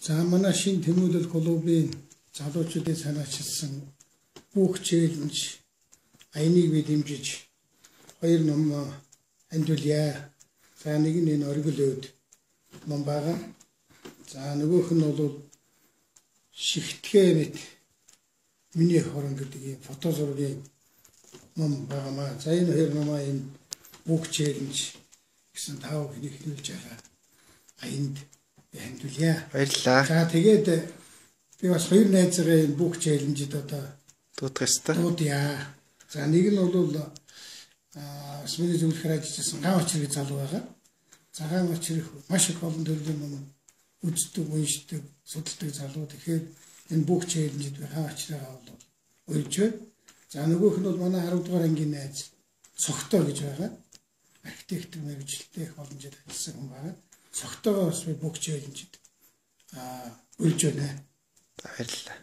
За манай шин тэмүүлэл клубын залуучуудын санаачилсан бүх челленж аяныг би дэмжиж хоёр ном андуулъя. За нэг нь энэ оргил өвд ном байгаа. За нөгөөх нь бол шигтгэе мэт миний хорон гэдэг ийм фото зургийн ном байгаа. За энэ хоёр номаа энэ бүх челленж гэсэн тав хэнийг хэлж байгаа. Аянд андуулъя. Баярлалаа. За тэгээд би бас хоёр найзгаа энэ бүх челленжид одоо дуудах ёстой. Дуудъя. За нэг нь бол смэний зөвлөхөр ажилласан ган очрыг залуу байгаа. За ган очрыг маш их олон төрлийн ном үздэг, уншдаг, судалдаг залуу. Тэгэхээр энэ бүх челленжид би ган очрыгаа бол уйлж байна. За нөгөөх нь бол манай 10 дугаар ангийн найз Цогтой гэж байгаа. Архитектор мэргэжилтэй их олон жил ажилласан хүн байгаа. Цогтойгоо бас би бүх челленжид уйлж байна. Баярлалаа.